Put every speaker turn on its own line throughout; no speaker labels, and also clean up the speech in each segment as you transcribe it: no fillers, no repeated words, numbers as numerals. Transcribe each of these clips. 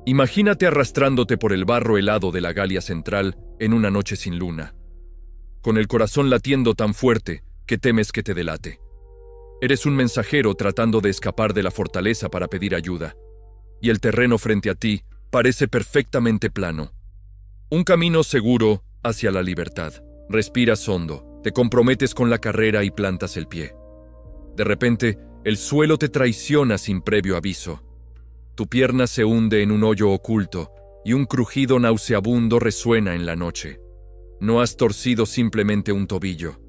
Imagínate arrastrándote por el barro helado de la Galia Central en una noche sin luna, con el corazón latiendo tan fuerte que temes que te delate. Eres un mensajero tratando de escapar de la fortaleza para pedir ayuda, y el terreno frente a ti parece perfectamente plano. Un camino seguro hacia la libertad. Respiras hondo, te comprometes con la carrera y plantas el pie. De repente, el suelo te traiciona sin previo aviso. Tu pierna se hunde en un hoyo oculto y un crujido nauseabundo resuena en la noche. No has torcido simplemente un tobillo.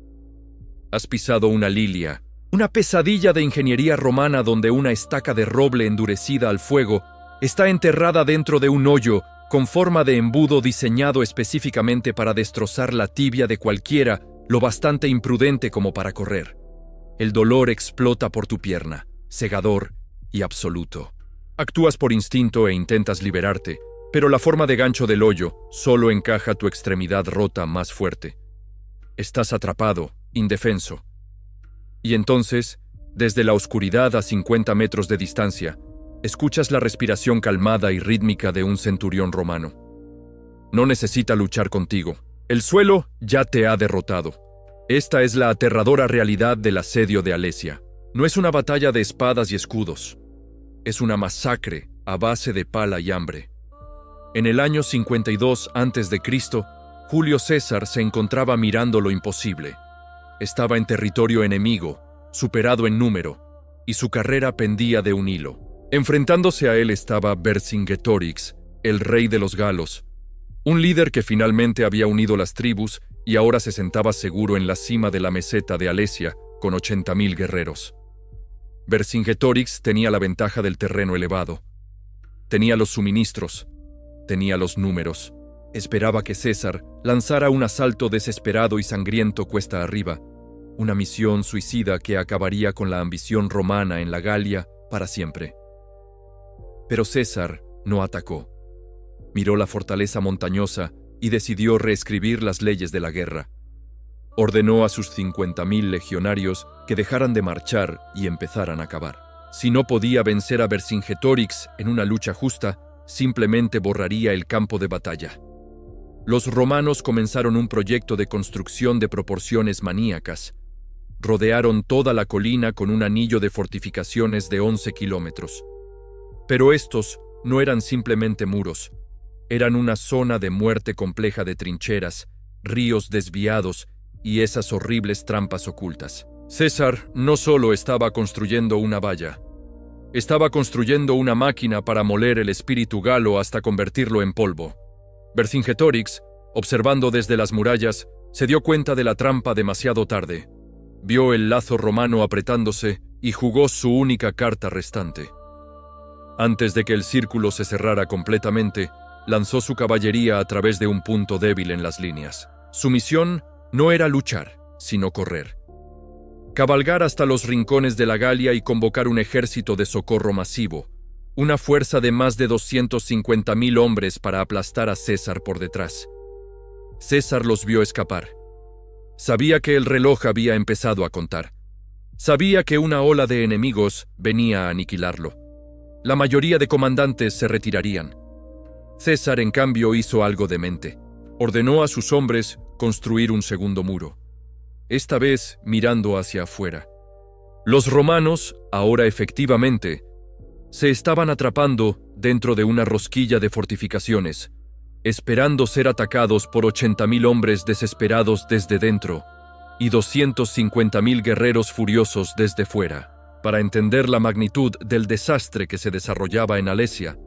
Has pisado una lilia, una pesadilla de ingeniería romana donde una estaca de roble endurecida al fuego está enterrada dentro de un hoyo con forma de embudo diseñado específicamente para destrozar la tibia de cualquiera lo bastante imprudente como para correr. El dolor explota por tu pierna, cegador y absoluto. Actúas por instinto e intentas liberarte, pero la forma de gancho del hoyo solo encaja tu extremidad rota más fuerte. Estás atrapado, indefenso. Y entonces, desde la oscuridad a 50 metros de distancia, escuchas la respiración calmada y rítmica de un centurión romano. No necesita luchar contigo. El suelo ya te ha derrotado. Esta es la aterradora realidad del asedio de Alesia. No es una batalla de espadas y escudos. Es una masacre a base de pala y hambre. En el año 52 a.C., Julio César se encontraba mirando lo imposible. Estaba en territorio enemigo, superado en número, y su carrera pendía de un hilo. Enfrentándose a él estaba Vercingetorix, el rey de los galos, un líder que finalmente había unido las tribus y ahora se sentaba seguro en la cima de la meseta de Alesia con 80.000 guerreros. Vercingetorix tenía la ventaja del terreno elevado. Tenía los suministros, tenía los números. Esperaba que César lanzara un asalto desesperado y sangriento cuesta arriba, una misión suicida que acabaría con la ambición romana en la Galia para siempre. Pero César no atacó. Miró la fortaleza montañosa y decidió reescribir las leyes de la guerra. Ordenó a sus 50.000 legionarios que dejaran de marchar y empezaran a cavar. Si no podía vencer a Vercingetorix en una lucha justa, simplemente borraría el campo de batalla. Los romanos comenzaron un proyecto de construcción de proporciones maníacas. Rodearon toda la colina con un anillo de fortificaciones de 11 kilómetros. Pero estos no eran simplemente muros. Eran una zona de muerte compleja de trincheras, ríos desviados y esas horribles trampas ocultas. César no solo estaba construyendo una valla, estaba construyendo una máquina para moler el espíritu galo hasta convertirlo en polvo. Vercingetorix, observando desde las murallas, se dio cuenta de la trampa demasiado tarde. Vio el lazo romano apretándose y jugó su única carta restante. Antes de que el círculo se cerrara completamente, lanzó su caballería a través de un punto débil en las líneas. Su misión no era luchar, sino correr. Cabalgar hasta los rincones de la Galia y convocar un ejército de socorro masivo, una fuerza de más de 250.000 hombres para aplastar a César por detrás. César los vio escapar. Sabía que el reloj había empezado a contar. Sabía que una ola de enemigos venía a aniquilarlo. La mayoría de comandantes se retirarían. César, en cambio, hizo algo demente. Ordenó a sus hombres construir un segundo muro, esta vez mirando hacia afuera. Los romanos, ahora efectivamente, se estaban atrapando dentro de una rosquilla de fortificaciones, esperando ser atacados por 80.000 hombres desesperados desde dentro y 250.000 guerreros furiosos desde fuera. Para entender la magnitud del desastre que se desarrollaba en Alesia,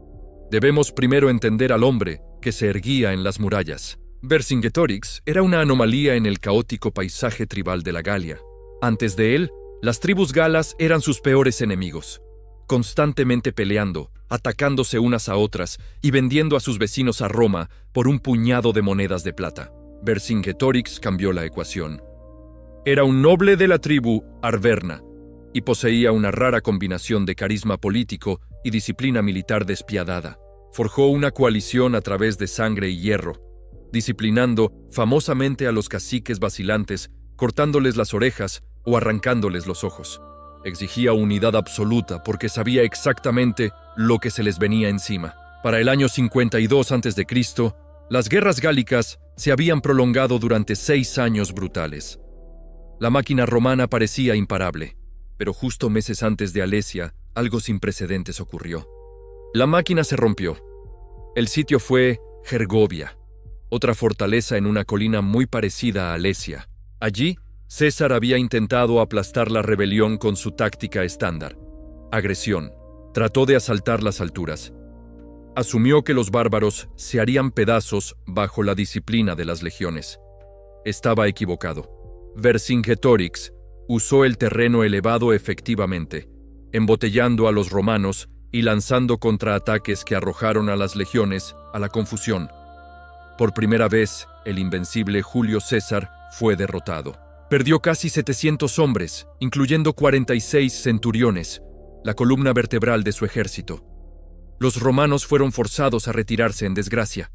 debemos primero entender al hombre que se erguía en las murallas. Vercingetorix era una anomalía en el caótico paisaje tribal de la Galia. Antes de él, las tribus galas eran sus peores enemigos, constantemente peleando, atacándose unas a otras y vendiendo a sus vecinos a Roma por un puñado de monedas de plata. Vercingetorix cambió la ecuación. Era un noble de la tribu Arverna y poseía una rara combinación de carisma político y disciplina militar despiadada. Forjó una coalición a través de sangre y hierro, disciplinando famosamente a los caciques vacilantes, cortándoles las orejas o arrancándoles los ojos. Exigía unidad absoluta porque sabía exactamente lo que se les venía encima. Para el año 52 a.C., las guerras gálicas se habían prolongado durante 6 años brutales. La máquina romana parecía imparable, pero justo meses antes de Alesia, algo sin precedentes ocurrió. La máquina se rompió. El sitio fue Gergovia, otra fortaleza en una colina muy parecida a Alesia. Allí, César había intentado aplastar la rebelión con su táctica estándar: agresión. Trató de asaltar las alturas. Asumió que los bárbaros se harían pedazos bajo la disciplina de las legiones. Estaba equivocado. Vercingetorix usó el terreno elevado efectivamente, embotellando a los romanos y lanzando contraataques que arrojaron a las legiones a la confusión. Por primera vez, el invencible Julio César fue derrotado. Perdió casi 700 hombres, incluyendo 46 centuriones, la columna vertebral de su ejército. Los romanos fueron forzados a retirarse en desgracia.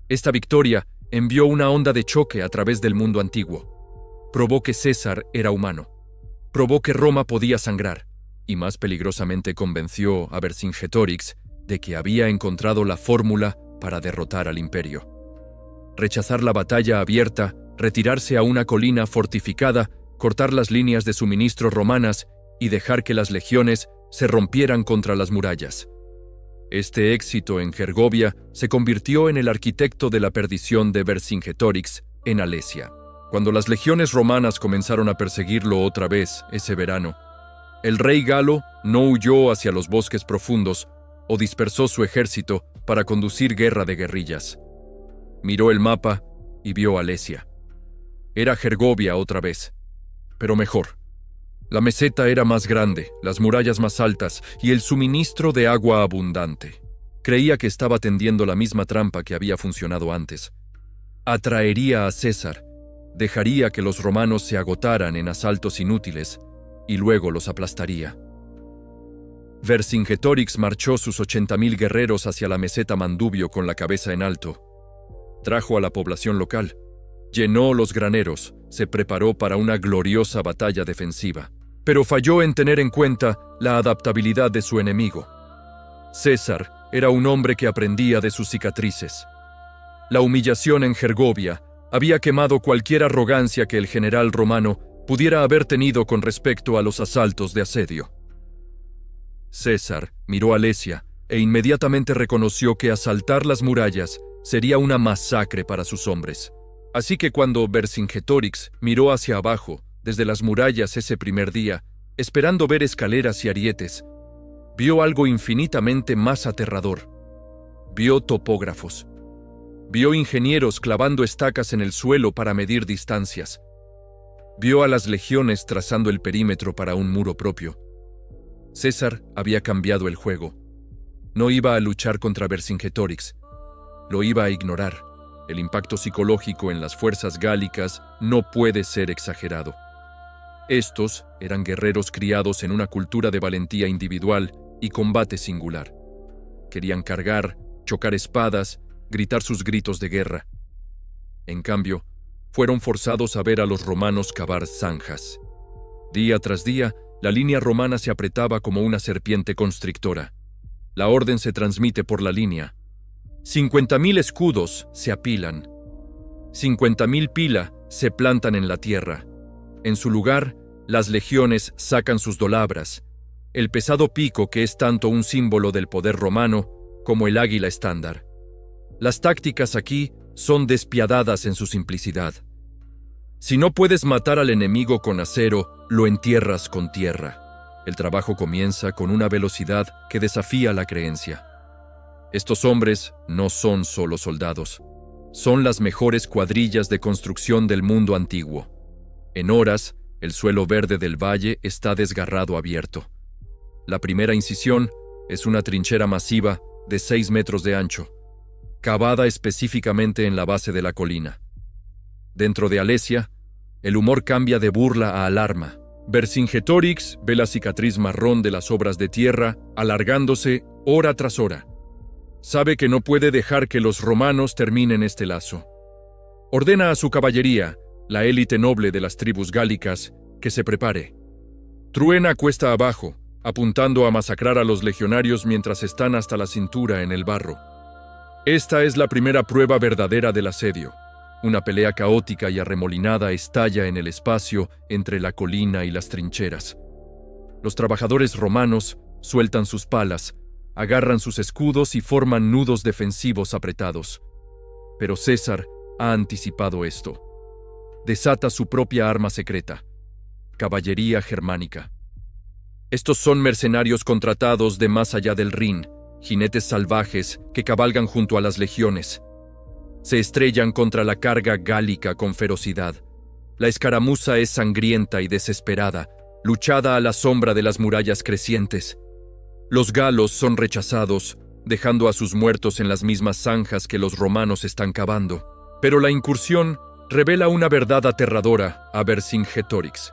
Esta victoria envió una onda de choque a través del mundo antiguo. Probó que César era humano. Probó que Roma podía sangrar. Y más peligrosamente convenció a Vercingetorix de que había encontrado la fórmula para derrotar al imperio. Rechazar la batalla abierta, retirarse a una colina fortificada, cortar las líneas de suministro romanas y dejar que las legiones se rompieran contra las murallas. Este éxito en Gergovia se convirtió en el arquitecto de la perdición de Vercingetorix en Alesia. Cuando las legiones romanas comenzaron a perseguirlo otra vez ese verano, el rey galo no huyó hacia los bosques profundos o dispersó su ejército para conducir guerra de guerrillas. Miró el mapa y vio Alesia. Era Gergovia otra vez, pero mejor. La meseta era más grande, las murallas más altas y el suministro de agua abundante. Creía que estaba tendiendo la misma trampa que había funcionado antes. Atraería a César, dejaría que los romanos se agotaran en asaltos inútiles y luego los aplastaría. Vercingetorix marchó sus 80.000 guerreros hacia la meseta Mandubio con la cabeza en alto. Trajo a la población local, llenó los graneros, se preparó para una gloriosa batalla defensiva, pero falló en tener en cuenta la adaptabilidad de su enemigo. César era un hombre que aprendía de sus cicatrices. La humillación en Gergovia había quemado cualquier arrogancia que el general romano pudiera haber tenido con respecto a los asaltos de asedio. César miró a Alesia e inmediatamente reconoció que asaltar las murallas sería una masacre para sus hombres. Así que cuando Vercingetorix miró hacia abajo, desde las murallas ese primer día, esperando ver escaleras y arietes, vio algo infinitamente más aterrador. Vio topógrafos. Vio ingenieros clavando estacas en el suelo para medir distancias. Vio a las legiones trazando el perímetro para un muro propio. César había cambiado el juego. No iba a luchar contra Vercingetorix. Lo iba a ignorar. El impacto psicológico en las fuerzas gálicas no puede ser exagerado. Estos eran guerreros criados en una cultura de valentía individual y combate singular. Querían cargar, chocar espadas, gritar sus gritos de guerra. En cambio, fueron forzados a ver a los romanos cavar zanjas. Día tras día, la línea romana se apretaba como una serpiente constrictora. La orden se transmite por la línea. 50.000 escudos se apilan. 50.000 pila se plantan en la tierra. En su lugar, las legiones sacan sus dolabras, el pesado pico que es tanto un símbolo del poder romano como el águila estándar. Las tácticas aquí son despiadadas en su simplicidad. Si no puedes matar al enemigo con acero, lo entierras con tierra. El trabajo comienza con una velocidad que desafía la creencia. Estos hombres no son solo soldados, son las mejores cuadrillas de construcción del mundo antiguo. En horas, el suelo verde del valle está desgarrado abierto. La primera incisión es una trinchera masiva de 6 metros de ancho, cavada específicamente en la base de la colina. Dentro de Alesia, el humor cambia de burla a alarma. Vercingetorix ve la cicatriz marrón de las obras de tierra alargándose hora tras hora. Sabe que no puede dejar que los romanos terminen este lazo. Ordena a su caballería, la élite noble de las tribus gálicas, que se prepare. Truena cuesta abajo, apuntando a masacrar a los legionarios mientras están hasta la cintura en el barro. Esta es la primera prueba verdadera del asedio. Una pelea caótica y arremolinada estalla en el espacio entre la colina y las trincheras. Los trabajadores romanos sueltan sus palas, agarran sus escudos y forman nudos defensivos apretados. Pero César ha anticipado esto. Desata su propia arma secreta: caballería germánica. Estos son mercenarios contratados de más allá del Rin, jinetes salvajes que cabalgan junto a las legiones. Se estrellan contra la carga gálica con ferocidad. La escaramuza es sangrienta y desesperada, luchada a la sombra de las murallas crecientes. Los galos son rechazados, dejando a sus muertos en las mismas zanjas que los romanos están cavando. Pero la incursión revela una verdad aterradora a Vercingetorix.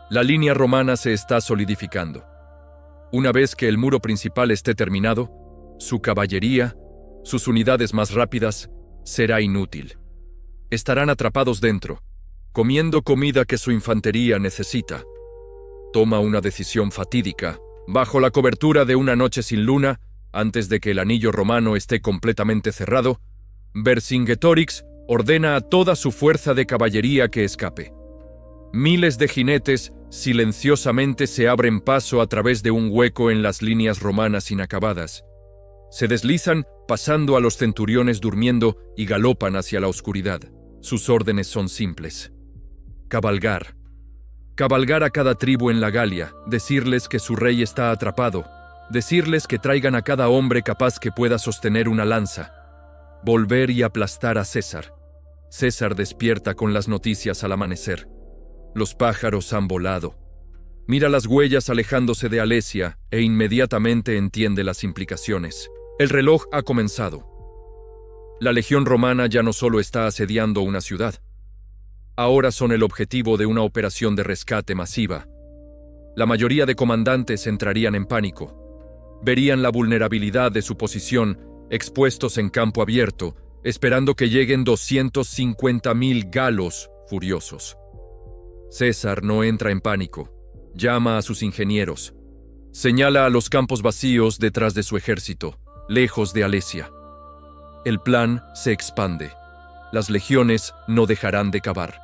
La línea romana se está solidificando. Una vez que el muro principal esté terminado, su caballería, sus unidades más rápidas, será inútil. Estarán atrapados dentro, comiendo comida que su infantería necesita. Toma una decisión fatídica, bajo la cobertura de una noche sin luna, antes de que el anillo romano esté completamente cerrado. Vercingetorix ordena a toda su fuerza de caballería que escape. Miles de jinetes silenciosamente se abren paso a través de un hueco en las líneas romanas inacabadas. Se deslizan pasando a los centuriones durmiendo y galopan hacia la oscuridad. Sus órdenes son simples: cabalgar. Cabalgar a cada tribu en la Galia, decirles que su rey está atrapado, decirles que traigan a cada hombre capaz que pueda sostener una lanza. Volver y aplastar a César. César despierta con las noticias al amanecer. Los pájaros han volado. Mira las huellas alejándose de Alesia e inmediatamente entiende las implicaciones. El reloj ha comenzado. La legión romana ya no solo está asediando una ciudad. Ahora son el objetivo de una operación de rescate masiva. La mayoría de comandantes entrarían en pánico. Verían la vulnerabilidad de su posición, expuestos en campo abierto, esperando que lleguen 250.000 galos furiosos. César no entra en pánico. Llama a sus ingenieros. Señala a los campos vacíos detrás de su ejército, lejos de Alesia. El plan se expande. Las legiones no dejarán de cavar.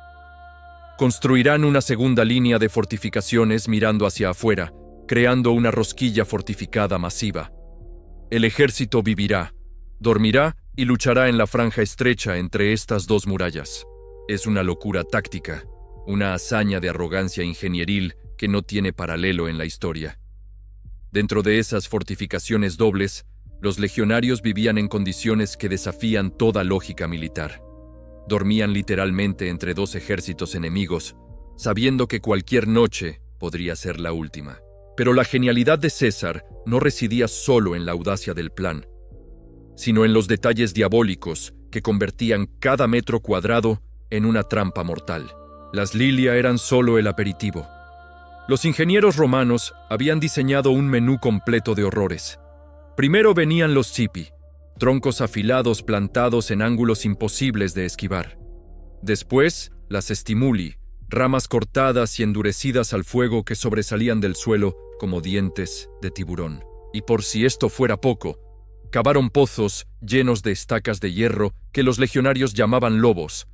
Construirán una segunda línea de fortificaciones mirando hacia afuera, creando una rosquilla fortificada masiva. El ejército vivirá, dormirá y luchará en la franja estrecha entre estas dos murallas. Es una locura táctica, una hazaña de arrogancia ingenieril que no tiene paralelo en la historia. Dentro de esas fortificaciones dobles, los legionarios vivían en condiciones que desafían toda lógica militar. Dormían literalmente entre dos ejércitos enemigos, sabiendo que cualquier noche podría ser la última. Pero la genialidad de César no residía solo en la audacia del plan, sino en los detalles diabólicos que convertían cada metro cuadrado en una trampa mortal. Las Lilia eran solo el aperitivo. Los ingenieros romanos habían diseñado un menú completo de horrores. Primero venían los cipi, troncos afilados plantados en ángulos imposibles de esquivar. Después, las stimuli, ramas cortadas y endurecidas al fuego que sobresalían del suelo como dientes de tiburón. Y por si esto fuera poco, cavaron pozos llenos de estacas de hierro que los legionarios llamaban lobos,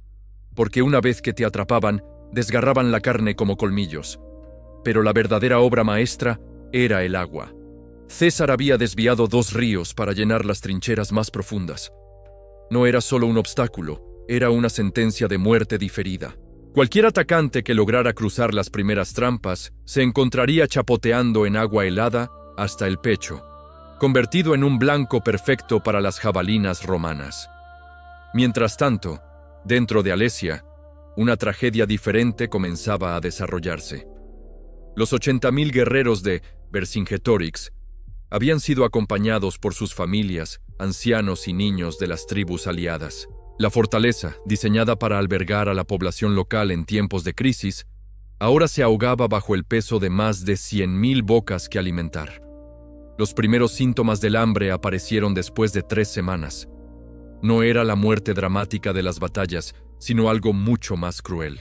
porque una vez que te atrapaban, desgarraban la carne como colmillos. Pero la verdadera obra maestra era el agua. César había desviado 2 ríos para llenar las trincheras más profundas. No era solo un obstáculo, era una sentencia de muerte diferida. Cualquier atacante que lograra cruzar las primeras trampas se encontraría chapoteando en agua helada hasta el pecho, convertido en un blanco perfecto para las jabalinas romanas. Mientras tanto, dentro de Alesia, una tragedia diferente comenzaba a desarrollarse. Los 80.000 guerreros de Vercingetorix habían sido acompañados por sus familias, ancianos y niños de las tribus aliadas. La fortaleza, diseñada para albergar a la población local en tiempos de crisis, ahora se ahogaba bajo el peso de más de 100.000 bocas que alimentar. Los primeros síntomas del hambre aparecieron después de 3 semanas. No era la muerte dramática de las batallas, sino algo mucho más cruel.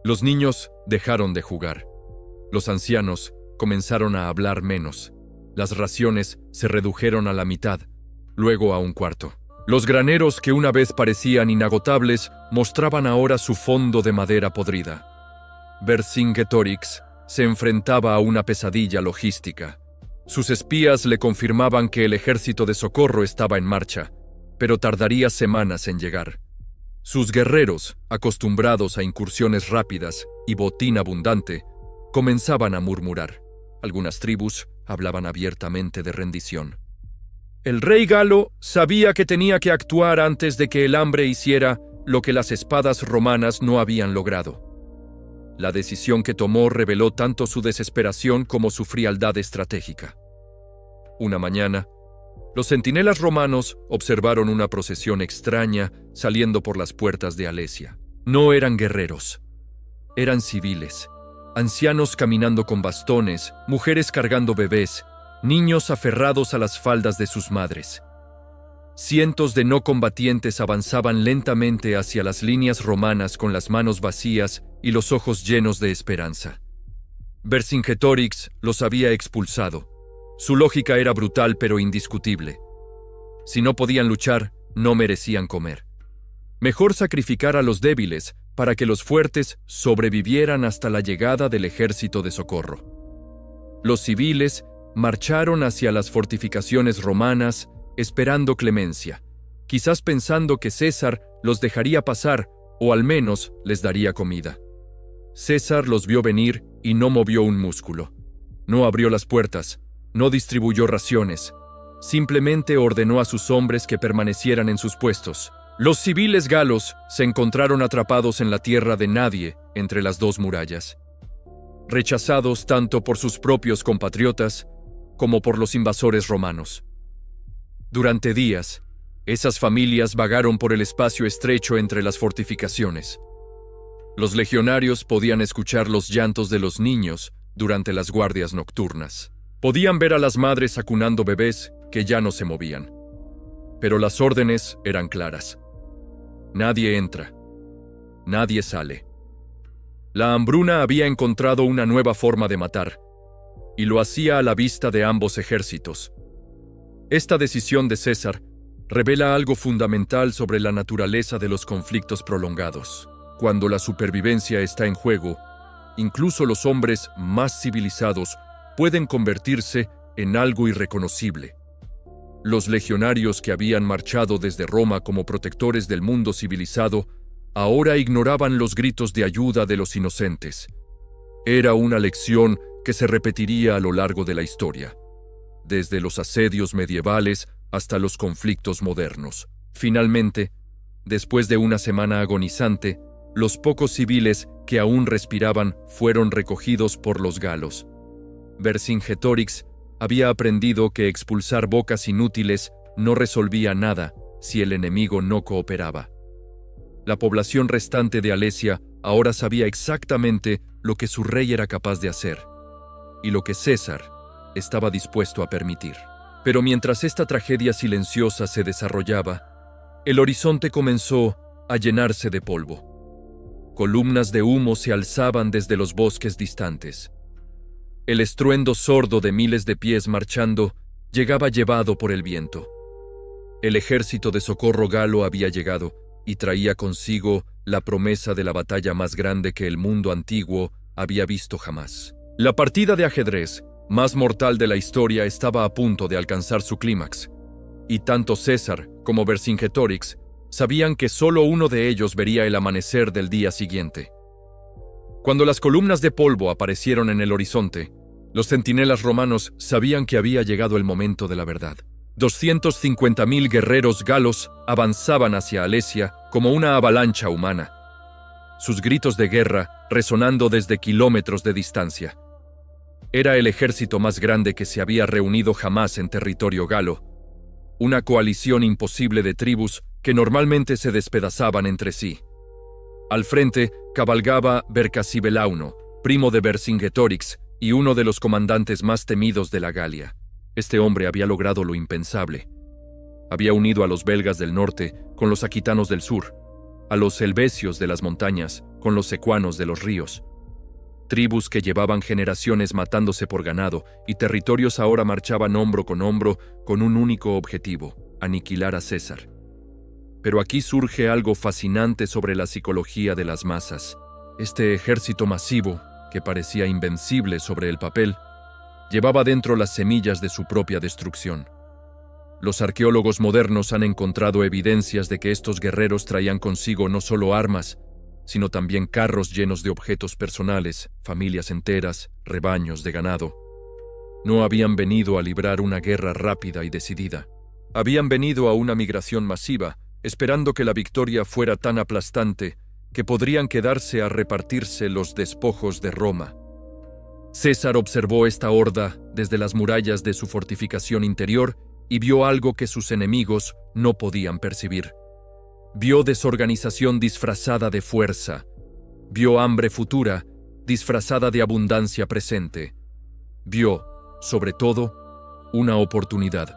Los niños dejaron de jugar. Los ancianos comenzaron a hablar menos. Las raciones se redujeron a la mitad, luego a 1/4. Los graneros que una vez parecían inagotables mostraban ahora su fondo de madera podrida. Vercingetorix se enfrentaba a una pesadilla logística. Sus espías le confirmaban que el ejército de socorro estaba en marcha, pero tardaría semanas en llegar. Sus guerreros, acostumbrados a incursiones rápidas y botín abundante, comenzaban a murmurar. Algunas tribus hablaban abiertamente de rendición. El rey galo sabía que tenía que actuar antes de que el hambre hiciera lo que las espadas romanas no habían logrado. La decisión que tomó reveló tanto su desesperación como su frialdad estratégica. Una mañana, los centinelas romanos observaron una procesión extraña saliendo por las puertas de Alesia. No eran guerreros, eran civiles, ancianos caminando con bastones, mujeres cargando bebés, niños aferrados a las faldas de sus madres. Cientos de no combatientes avanzaban lentamente hacia las líneas romanas con las manos vacías y los ojos llenos de esperanza. Vercingetorix los había expulsado. Su lógica era brutal pero indiscutible. Si no podían luchar, no merecían comer. Mejor sacrificar a los débiles para que los fuertes sobrevivieran hasta la llegada del ejército de socorro. Los civiles marcharon hacia las fortificaciones romanas esperando clemencia, quizás pensando que César los dejaría pasar o al menos les daría comida. César los vio venir y no movió un músculo. No abrió las puertas, no distribuyó raciones, simplemente ordenó a sus hombres que permanecieran en sus puestos. Los civiles galos se encontraron atrapados en la tierra de nadie entre las dos murallas, rechazados tanto por sus propios compatriotas como por los invasores romanos. Durante días, esas familias vagaron por el espacio estrecho entre las fortificaciones. Los legionarios podían escuchar los llantos de los niños durante las guardias nocturnas. Podían ver a las madres acunando bebés que ya no se movían. Pero las órdenes eran claras. Nadie entra. Nadie sale. La hambruna había encontrado una nueva forma de matar, y lo hacía a la vista de ambos ejércitos. Esta decisión de César revela algo fundamental sobre la naturaleza de los conflictos prolongados. Cuando la supervivencia está en juego, incluso los hombres más civilizados pueden convertirse en algo irreconocible. Los legionarios que habían marchado desde Roma como protectores del mundo civilizado ahora ignoraban los gritos de ayuda de los inocentes. Era una lección que se repetiría a lo largo de la historia, desde los asedios medievales hasta los conflictos modernos. Finalmente, después de una semana agonizante, los pocos civiles que aún respiraban fueron recogidos por los galos. Vercingetorix había aprendido que expulsar bocas inútiles no resolvía nada si el enemigo no cooperaba. La población restante de Alesia ahora sabía exactamente lo que su rey era capaz de hacer y lo que César estaba dispuesto a permitir. Pero mientras esta tragedia silenciosa se desarrollaba, el horizonte comenzó a llenarse de polvo. Columnas de humo se alzaban desde los bosques distantes. El estruendo sordo de miles de pies marchando llegaba llevado por el viento. El ejército de socorro galo había llegado y traía consigo la promesa de la batalla más grande que el mundo antiguo había visto jamás. La partida de ajedrez más mortal de la historia estaba a punto de alcanzar su clímax, y tanto César como Vercingetorix sabían que solo uno de ellos vería el amanecer del día siguiente. Cuando las columnas de polvo aparecieron en el horizonte, los centinelas romanos sabían que había llegado el momento de la verdad. 250.000 guerreros galos avanzaban hacia Alesia como una avalancha humana, sus gritos de guerra resonando desde kilómetros de distancia. Era el ejército más grande que se había reunido jamás en territorio galo, una coalición imposible de tribus que normalmente se despedazaban entre sí. Al frente cabalgaba Vercasibelauno, primo de Vercingetorix y uno de los comandantes más temidos de la Galia. Este hombre había logrado lo impensable. Había unido a los belgas del norte con los aquitanos del sur, a los helvecios de las montañas con los secuanos de los ríos. Tribus que llevaban generaciones matándose por ganado y territorios ahora marchaban hombro con un único objetivo: aniquilar a César. Pero aquí surge algo fascinante sobre la psicología de las masas. Este ejército masivo, que parecía invencible sobre el papel, llevaba dentro las semillas de su propia destrucción. Los arqueólogos modernos han encontrado evidencias de que estos guerreros traían consigo no solo armas, sino también carros llenos de objetos personales, familias enteras, rebaños de ganado. No habían venido a librar una guerra rápida y decidida. Habían venido a una migración masiva, esperando que la victoria fuera tan aplastante que podrían quedarse a repartirse los despojos de Roma. César observó esta horda desde las murallas de su fortificación interior y vio algo que sus enemigos no podían percibir. Vio desorganización disfrazada de fuerza. Vio hambre futura disfrazada de abundancia presente. Vio, sobre todo, una oportunidad.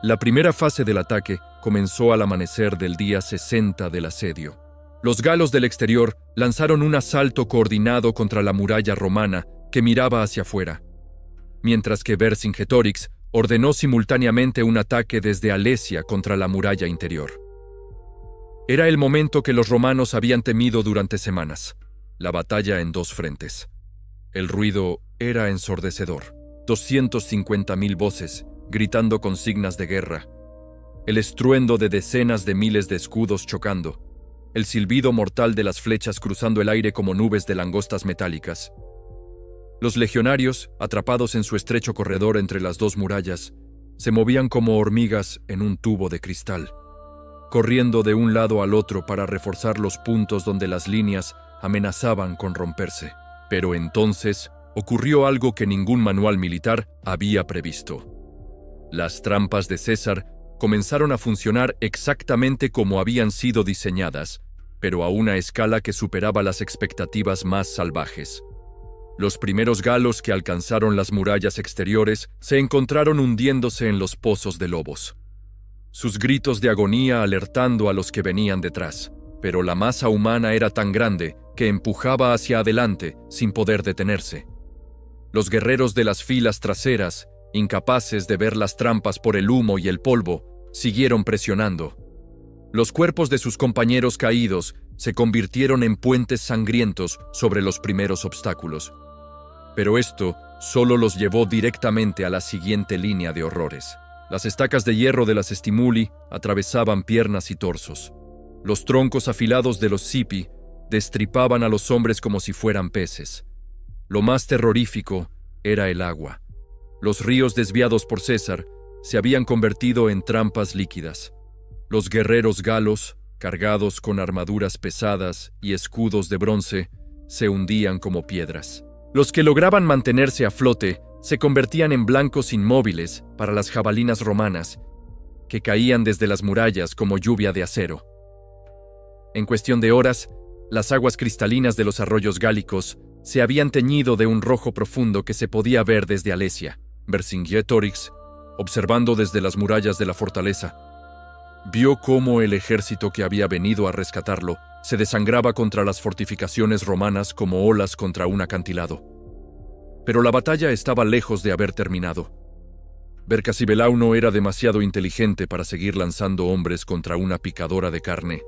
La primera fase del ataque comenzó al amanecer del día 60 del asedio. Los galos del exterior lanzaron un asalto coordinado contra la muralla romana que miraba hacia afuera, mientras que Vercingetorix ordenó simultáneamente un ataque desde Alesia contra la muralla interior. Era el momento que los romanos habían temido durante semanas, la batalla en dos frentes. El ruido era ensordecedor, 250.000 voces gritando consignas de guerra, el estruendo de decenas de miles de escudos chocando, el silbido mortal de las flechas cruzando el aire como nubes de langostas metálicas. Los legionarios, atrapados en su estrecho corredor entre las dos murallas, se movían como hormigas en un tubo de cristal, corriendo de un lado al otro para reforzar los puntos donde las líneas amenazaban con romperse. Pero entonces ocurrió algo que ningún manual militar había previsto. Las trampas de César comenzaron a funcionar exactamente como habían sido diseñadas, pero a una escala que superaba las expectativas más salvajes. Los primeros galos que alcanzaron las murallas exteriores se encontraron hundiéndose en los pozos de lobos, sus gritos de agonía alertando a los que venían detrás, pero la masa humana era tan grande que empujaba hacia adelante sin poder detenerse. Los guerreros de las filas traseras, incapaces de ver las trampas por el humo y el polvo, siguieron presionando. Los cuerpos de sus compañeros caídos se convirtieron en puentes sangrientos sobre los primeros obstáculos. Pero esto solo los llevó directamente a la siguiente línea de horrores. Las estacas de hierro de las stimuli atravesaban piernas y torsos. Los troncos afilados de los cipi destripaban a los hombres como si fueran peces. Lo más terrorífico era el agua. Los ríos desviados por César se habían convertido en trampas líquidas. Los guerreros galos, cargados con armaduras pesadas y escudos de bronce, se hundían como piedras. Los que lograban mantenerse a flote se convertían en blancos inmóviles para las jabalinas romanas, que caían desde las murallas como lluvia de acero. En cuestión de horas, las aguas cristalinas de los arroyos gálicos se habían teñido de un rojo profundo que se podía ver desde Alesia. Vercingetorix, observando desde las murallas de la fortaleza, vio cómo el ejército que había venido a rescatarlo se desangraba contra las fortificaciones romanas como olas contra un acantilado. Pero la batalla estaba lejos de haber terminado. Vercasibelauno era demasiado inteligente para seguir lanzando hombres contra una picadora de carne.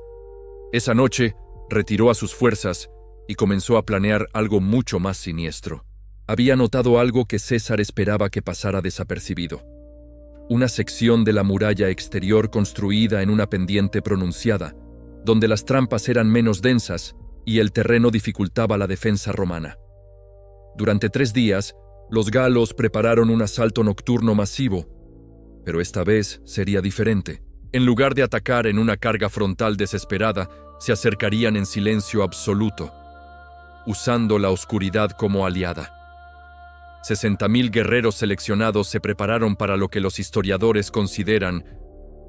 Esa noche, retiró a sus fuerzas y comenzó a planear algo mucho más siniestro. Había notado algo que César esperaba que pasara desapercibido. Una sección de la muralla exterior construida en una pendiente pronunciada, donde las trampas eran menos densas y el terreno dificultaba la defensa romana. Durante 3 días, los galos prepararon un asalto nocturno masivo, pero esta vez sería diferente. En lugar de atacar en una carga frontal desesperada, se acercarían en silencio absoluto, usando la oscuridad como aliada. 60.000 guerreros seleccionados se prepararon para lo que los historiadores consideran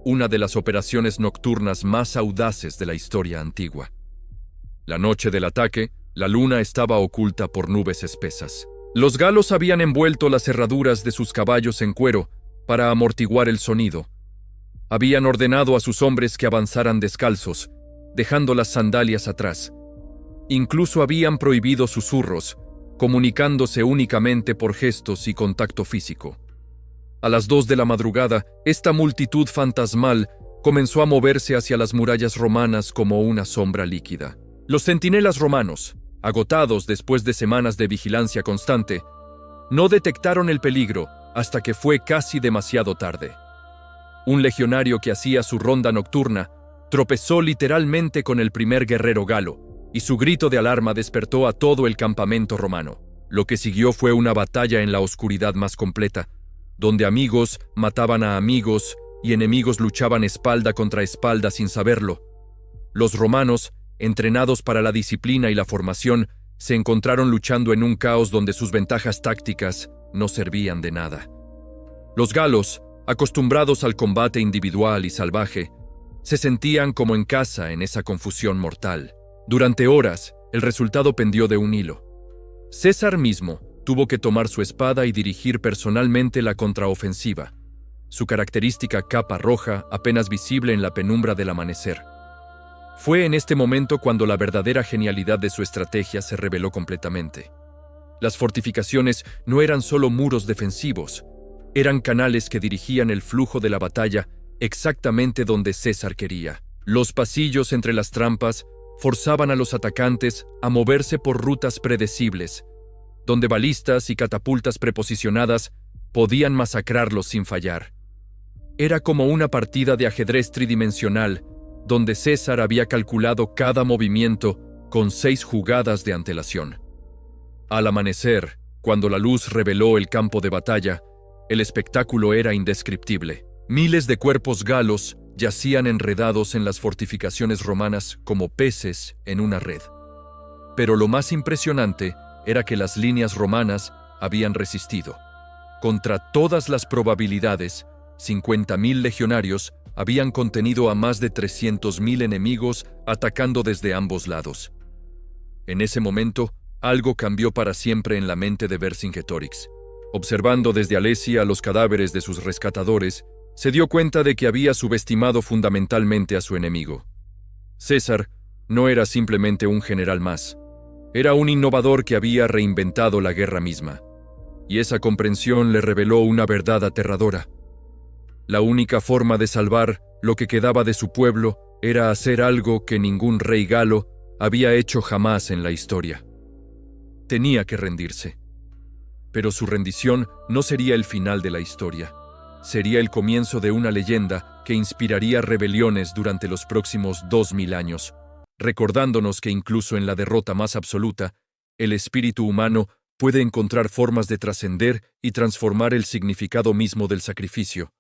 una de las operaciones nocturnas más audaces de la historia antigua. La noche del ataque, la luna estaba oculta por nubes espesas. Los galos habían envuelto las herraduras de sus caballos en cuero para amortiguar el sonido. Habían ordenado a sus hombres que avanzaran descalzos, dejando las sandalias atrás. Incluso habían prohibido susurros, comunicándose únicamente por gestos y contacto físico. A las 2 de la madrugada, esta multitud fantasmal comenzó a moverse hacia las murallas romanas como una sombra líquida. Los centinelas romanos, agotados después de semanas de vigilancia constante, no detectaron el peligro hasta que fue casi demasiado tarde. Un legionario que hacía su ronda nocturna tropezó literalmente con el primer guerrero galo, y su grito de alarma despertó a todo el campamento romano. Lo que siguió fue una batalla en la oscuridad más completa, donde amigos mataban a amigos y enemigos luchaban espalda contra espalda sin saberlo. Los romanos, entrenados para la disciplina y la formación, se encontraron luchando en un caos donde sus ventajas tácticas no servían de nada. Los galos, acostumbrados al combate individual y salvaje, se sentían como en casa en esa confusión mortal. Durante horas, el resultado pendió de un hilo. César mismo tuvo que tomar su espada y dirigir personalmente la contraofensiva, su característica capa roja apenas visible en la penumbra del amanecer. Fue en este momento cuando la verdadera genialidad de su estrategia se reveló completamente. Las fortificaciones no eran solo muros defensivos, eran canales que dirigían el flujo de la batalla exactamente donde César quería. Los pasillos entre las trampas forzaban a los atacantes a moverse por rutas predecibles, donde balistas y catapultas preposicionadas podían masacrarlos sin fallar. Era como una partida de ajedrez tridimensional, donde César había calculado cada movimiento con 6 jugadas de antelación. Al amanecer, cuando la luz reveló el campo de batalla, el espectáculo era indescriptible. Miles de cuerpos galos yacían enredados en las fortificaciones romanas como peces en una red. Pero lo más impresionante era que las líneas romanas habían resistido. Contra todas las probabilidades, 50.000 legionarios habían contenido a más de 300.000 enemigos atacando desde ambos lados. En ese momento, algo cambió para siempre en la mente de Vercingetorix. Observando desde Alesia los cadáveres de sus rescatadores, se dio cuenta de que había subestimado fundamentalmente a su enemigo. César no era simplemente un general más, era un innovador que había reinventado la guerra misma. Y esa comprensión le reveló una verdad aterradora. La única forma de salvar lo que quedaba de su pueblo era hacer algo que ningún rey galo había hecho jamás en la historia. Tenía que rendirse. Pero su rendición no sería el final de la historia. Sería el comienzo de una leyenda que inspiraría rebeliones durante los próximos 2000 años, recordándonos que incluso en la derrota más absoluta, el espíritu humano puede encontrar formas de trascender y transformar el significado mismo del sacrificio.